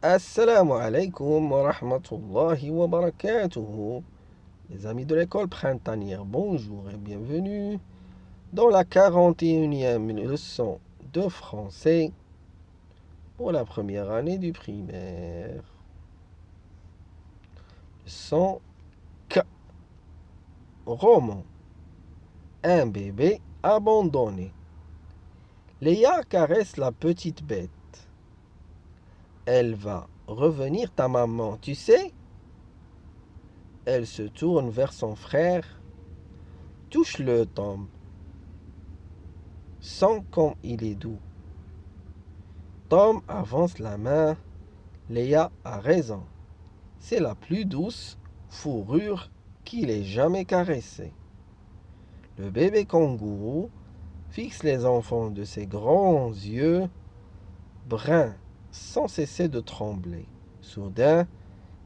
Assalamu alaikum wa rahmatullahi wa barakatuhu. Les amis de l'école printanière, bonjour et bienvenue dans la 41e leçon de français pour la première année du primaire. Leçon K. Roman. Un bébé abandonné. Léa caresse la petite bête. Elle va revenir ta maman, tu sais? Elle se tourne vers son frère. Touche-le, Tom. Sens comme il est doux. Tom avance la main. Léa a raison. C'est la plus douce fourrure qu'il ait jamais caressée. Le bébé kangourou fixe les enfants de ses grands yeux bruns sans cesser de trembler. Soudain,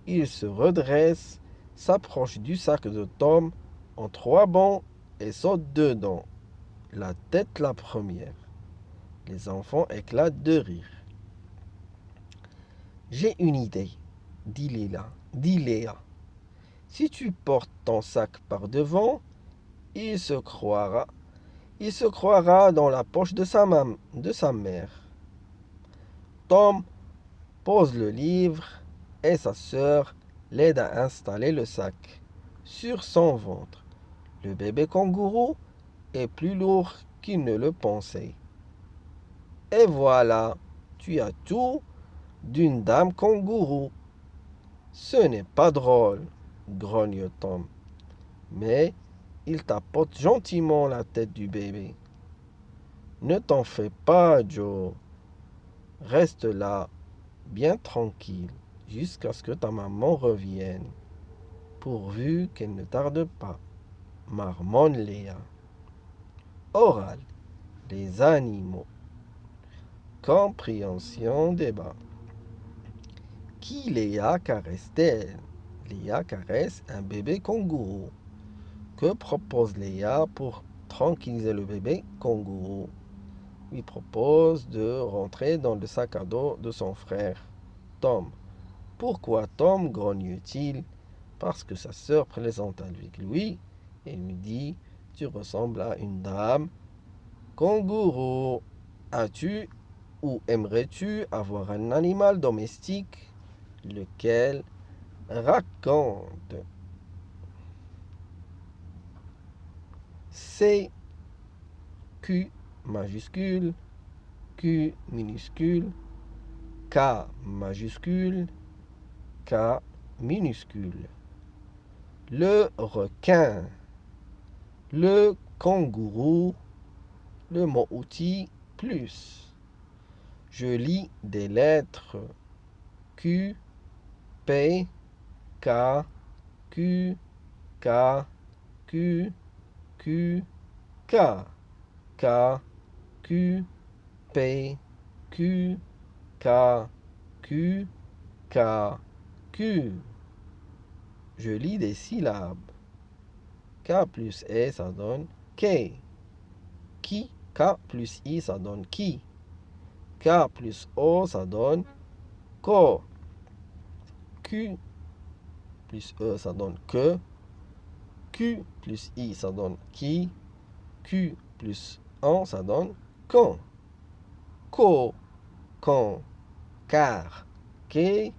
il se redresse, s'approche du sac de Tom en 3 bonds et saute dedans, la tête la première. Les enfants éclatent de rire. J'ai une idée, dit Léa. Si tu portes ton sac par devant, il se croira, il se croira dans la poche de sa mère. Tom pose le livre et sa sœur l'aide à installer le sac sur son ventre. Le bébé kangourou est plus lourd qu'il ne le pensait. Et voilà, tu as tout d'une dame kangourou. Ce n'est pas drôle, grogne Tom. Mais il tapote gentiment la tête du bébé. Ne t'en fais pas, Joe. Reste là, bien tranquille, jusqu'à ce que ta maman revienne. Pourvu qu'elle ne tarde pas, marmonne Léa. Oral, les animaux. Compréhension débat. Qui Léa caresse-t-elle? Léa caresse un bébé kangourou. Que propose Léa pour tranquilliser le bébé kangourou? Lui propose de rentrer dans le sac à dos de son frère, Tom. Pourquoi Tom grogne-t-il? Parce que sa sœur plaisante avec lui et lui dit: Tu ressembles à une dame kangourou. As-tu ou aimerais-tu avoir un animal domestique? Lequel? Raconte. C, Q majuscule, Q minuscule, K majuscule, K minuscule. Le requin, le kangourou, le mot outil plus. Je lis des lettres Q, P, K, Q, K, Q, Q, K, K, Q, P, Q, K, Q, K, Q. Je lis des syllabes. K plus E, ça donne K. Qui, K plus I, ça donne qui. K plus O, ça donne ko. Q plus E, ça donne que. Q plus I, ça donne qui. Q plus on, ça donne quand. Ko, quand, car, que,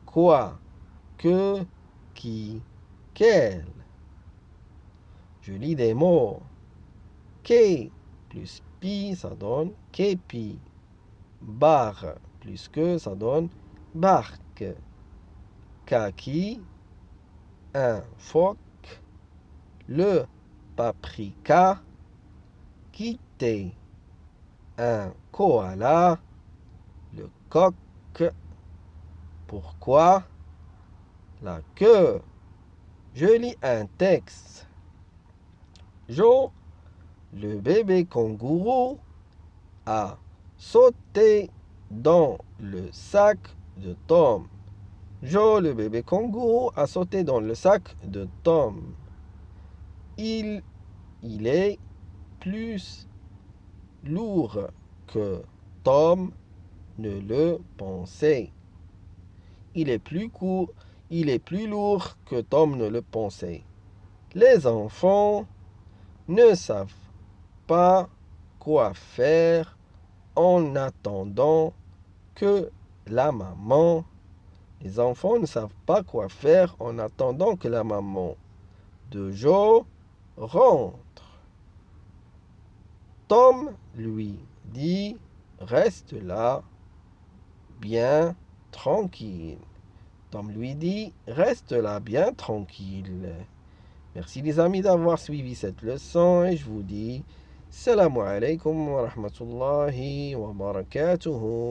quoi, que, qui, quel. Je lis des mots. Ke plus pi, ça donne képi. Bar plus que, ça donne barque. Kaki, un phoque. Le paprika, quitter. Un koala, le coq. Pourquoi? La queue. Je lis un texte. Jo, le bébé kangourou, a sauté dans le sac de Tom. Jo, le bébé kangourou, a sauté dans le sac de Tom. Il est plus lourd que Tom ne le pensait. il est plus court, il est plus lourd que Tom ne le pensait. Les enfants ne savent pas quoi faire en attendant que la maman. Les enfants ne savent pas quoi faire en attendant que la maman de Joe rentre. Tom lui dit, reste là, bien tranquille. Tom lui dit, reste là, bien tranquille. Merci les amis d'avoir suivi cette leçon et je vous dis, Salam alaikum wa rahmatullahi wa barakatuhu.